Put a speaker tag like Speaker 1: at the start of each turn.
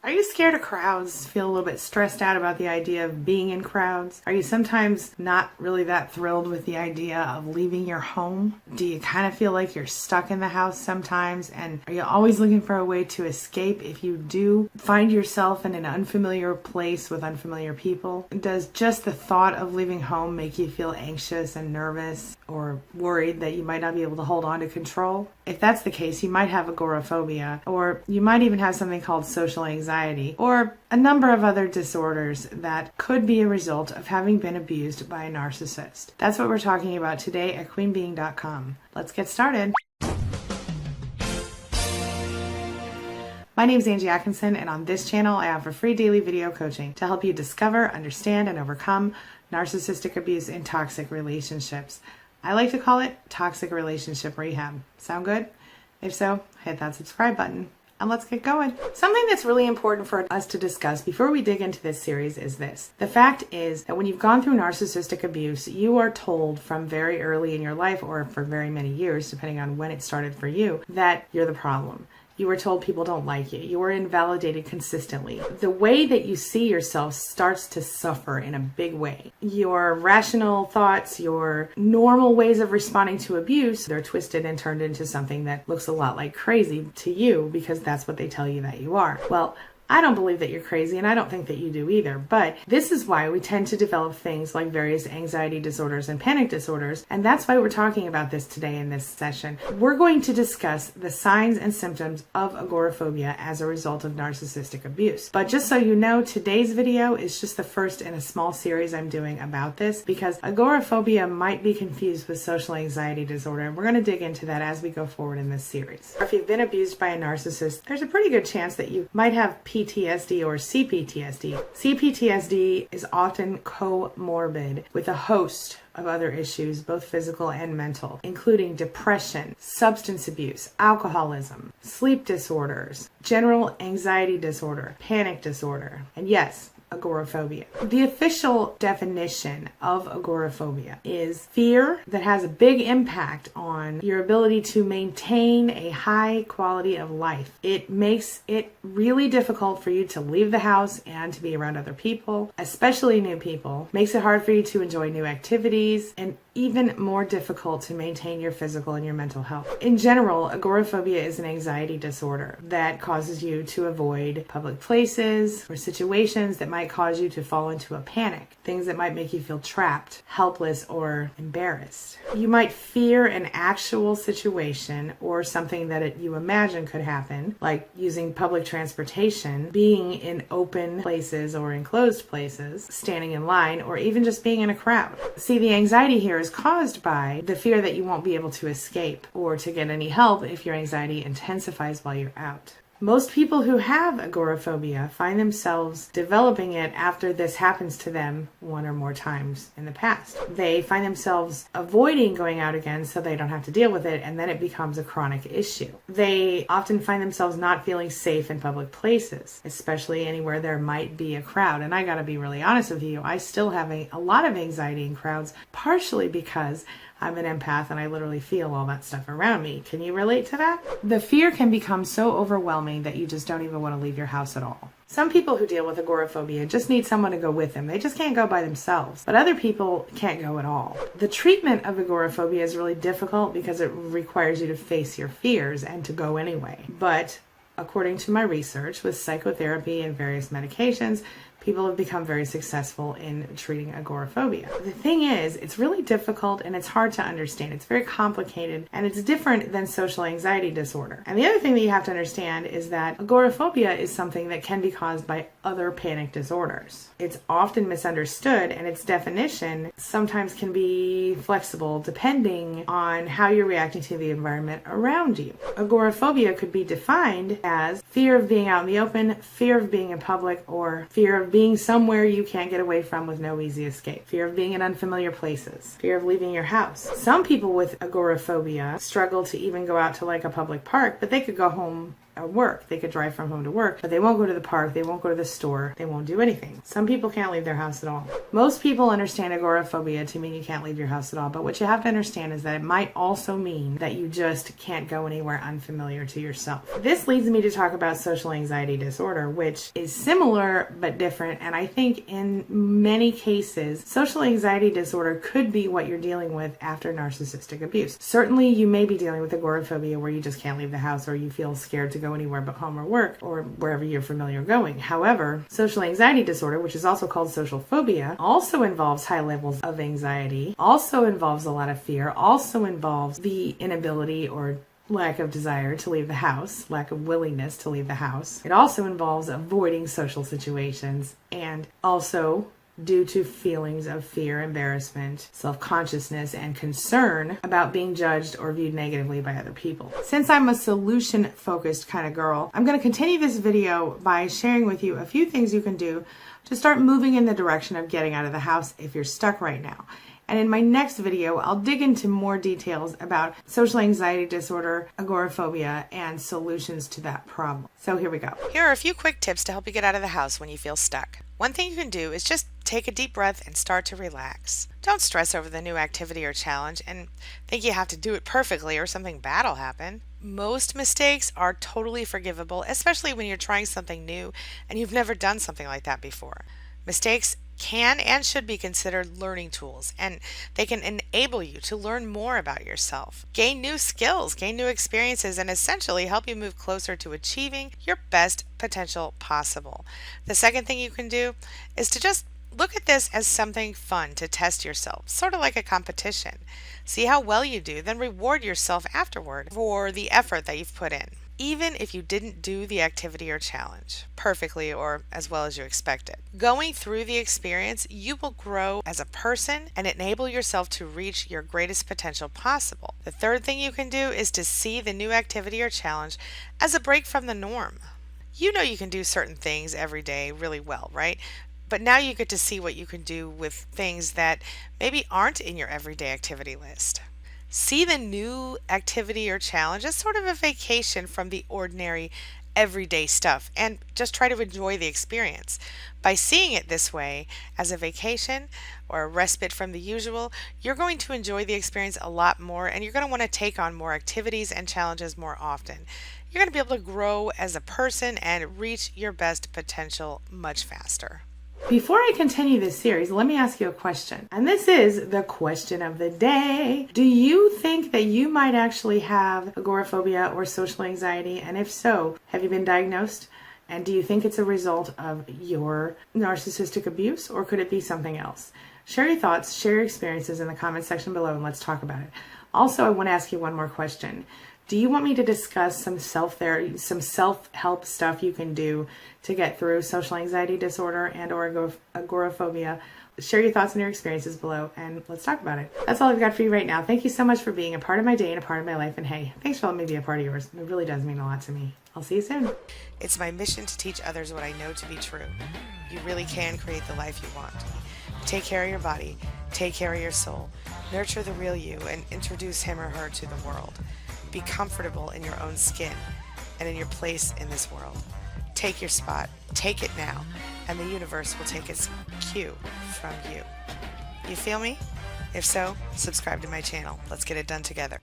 Speaker 1: Are you scared of crowds? Feel a little bit stressed out about the idea of being in crowds? Are you sometimes not really that thrilled with the idea of leaving your home? Do you kind of feel like you're stuck in the house sometimes? And are you always looking for a way to escape if you do find yourself in an unfamiliar place with unfamiliar people? Does just the thought of leaving home make you feel anxious and nervous or worried that you might not be able to hold on to control? If that's the case, you might have agoraphobia, or you might even have something called social anxiety, or a number of other disorders that could be a result of having been abused by a narcissist. That's what we're talking about today at queenbeing.com. Let's get started. My name is Angie Atkinson, and on this channel, I offer free daily video coaching to help you discover, understand, and overcome narcissistic abuse in toxic relationships. I like to call it toxic relationship rehab. Sound good? If so, hit that subscribe button and let's get going. Something that's really important for us to discuss before we dig into this series is this. The fact is that when you've gone through narcissistic abuse, you are told from very early in your life, or for very many years, depending on when it started for you, that you're the problem. You were told people don't like you. You were invalidated consistently. The way that you see yourself starts to suffer in a big way. Your rational thoughts, your normal ways of responding to abuse, they're twisted and turned into something that looks a lot like crazy to you because that's what they tell you that you are. Well, I don't believe that you're crazy, and I don't think that you do either, but this is why we tend to develop things like various anxiety disorders and panic disorders, and that's why we're talking about this today in this session. We're going to discuss the signs and symptoms of agoraphobia as a result of narcissistic abuse. But just so you know, today's video is just the first in a small series I'm doing about this, because agoraphobia might be confused with social anxiety disorder, and we're going to dig into that as we go forward in this series. If you've been abused by a narcissist, there's a pretty good chance that you might have PTSD or CPTSD. CPTSD is often co-morbid with a host of other issues, both physical and mental, including depression, substance abuse, alcoholism, sleep disorders, general anxiety disorder, panic disorder, and yes, agoraphobia. The official definition of agoraphobia is fear that has a big impact on your ability to maintain a high quality of life. It makes it really difficult for you to leave the house and to be around other people, especially new people. Makes it hard for you to enjoy new activities, and even more difficult to maintain your physical and your mental health. In general, agoraphobia is an anxiety disorder that causes you to avoid public places or situations that might cause you to fall into a panic, things that might make you feel trapped, helpless, or embarrassed. You might fear an actual situation or something that you imagine could happen, like using public transportation, being in open places or enclosed places, standing in line, or even just being in a crowd. See, the anxiety here is caused by the fear that you won't be able to escape or to get any help if your anxiety intensifies while you're out. Most people who have agoraphobia find themselves developing it after this happens to them one or more times in the past. They find themselves avoiding going out again so they don't have to deal with it, and then it becomes a chronic issue. They often find themselves not feeling safe in public places, especially anywhere there might be a crowd. And I gotta be really honest with you, I still have a lot of anxiety in crowds, partially because I'm an empath and I literally feel all that stuff around me. Can you relate to that? The fear can become so overwhelming that you just don't even want to leave your house at all. Some people who deal with agoraphobia just need someone to go with them. They just can't go by themselves. But other people can't go at all. The treatment of agoraphobia is really difficult because it requires you to face your fears and to go anyway. But according to my research with psychotherapy and various medications, people have become very successful in treating agoraphobia. The thing is, it's really difficult and it's hard to understand. It's very complicated and it's different than social anxiety disorder. And the other thing that you have to understand is that agoraphobia is something that can be caused by other panic disorders. It's often misunderstood, and its definition sometimes can be flexible depending on how you're reacting to the environment around you. Agoraphobia could be defined as fear of being out in the open, fear of being in public, or fear of being somewhere you can't get away from with no easy escape, fear of being in unfamiliar places, fear of leaving your house. Some people with agoraphobia struggle to even go out to like a public park, but they could go home work. They could drive from home to work, but they won't go to the park, they won't go to the store, they won't do anything. Some people can't leave their house at all. Most people understand agoraphobia to mean you can't leave your house at all, but what you have to understand is that it might also mean that you just can't go anywhere unfamiliar to yourself. This leads me to talk about social anxiety disorder, which is similar but different, and I think in many cases, social anxiety disorder could be what you're dealing with after narcissistic abuse. Certainly, you may be dealing with agoraphobia where you just can't leave the house or you feel scared to go anywhere but home or work or wherever you're familiar going. However, social anxiety disorder, which is also called social phobia, also involves high levels of anxiety, also involves a lot of fear, also involves the inability or lack of desire to leave the house, lack of willingness to leave the house. It also involves avoiding social situations and also due to feelings of fear, embarrassment, self-consciousness, and concern about being judged or viewed negatively by other people. Since I'm a solution-focused kind of girl, I'm going to continue this video by sharing with you a few things you can do to start moving in the direction of getting out of the house if you're stuck right now. And in my next video, I'll dig into more details about social anxiety disorder, agoraphobia, and solutions to that problem. So here we go. Here are a few quick tips to help you get out of the house when you feel stuck. One thing you can do is just take a deep breath and start to relax. Don't stress over the new activity or challenge and think you have to do it perfectly or something bad will happen. Most mistakes are totally forgivable, especially when you're trying something new and you've never done something like that before. Mistakes can and should be considered learning tools, and they can enable you to learn more about yourself, gain new skills, gain new experiences, and essentially help you move closer to achieving your best potential possible. The second thing you can do is to just look at this as something fun to test yourself, sort of like a competition. See how well you do, then reward yourself afterward for the effort that you've put in, even if you didn't do the activity or challenge perfectly or as well as you expected. Going through the experience, you will grow as a person and enable yourself to reach your greatest potential possible. The third thing you can do is to see the new activity or challenge as a break from the norm. You know you can do certain things every day really well, right? But now you get to see what you can do with things that maybe aren't in your everyday activity list. See the new activity or challenge as sort of a vacation from the ordinary everyday stuff and just try to enjoy the experience. By seeing it this way as a vacation or a respite from the usual, you're going to enjoy the experience a lot more and you're going to want to take on more activities and challenges more often. You're going to be able to grow as a person and reach your best potential much faster. Before I continue this series, let me ask you a question. And this is the question of the day. Do you think that you might actually have agoraphobia or social anxiety? And if so, have you been diagnosed? And do you think it's a result of your narcissistic abuse, or could it be something else? Share your thoughts, share your experiences in the comment section below, and let's talk about it. Also, I want to ask you one more question. Do you want me to discuss some self-help stuff you can do to get through social anxiety disorder and or agoraphobia? Share your thoughts and your experiences below, and let's talk about it. That's all I've got for you right now. Thank you so much for being a part of my day and a part of my life. And hey, thanks for letting me be a part of yours. It really does mean a lot to me. I'll see you soon. It's my mission to teach others what I know to be true. You really can create the life you want. Take care of your body. Take care of your soul. Nurture the real you and introduce him or her to the world. Be comfortable in your own skin and in your place in this world. Take your spot, take it now, and the universe will take its cue from you. You feel me? If so, subscribe to my channel. Let's get it done together.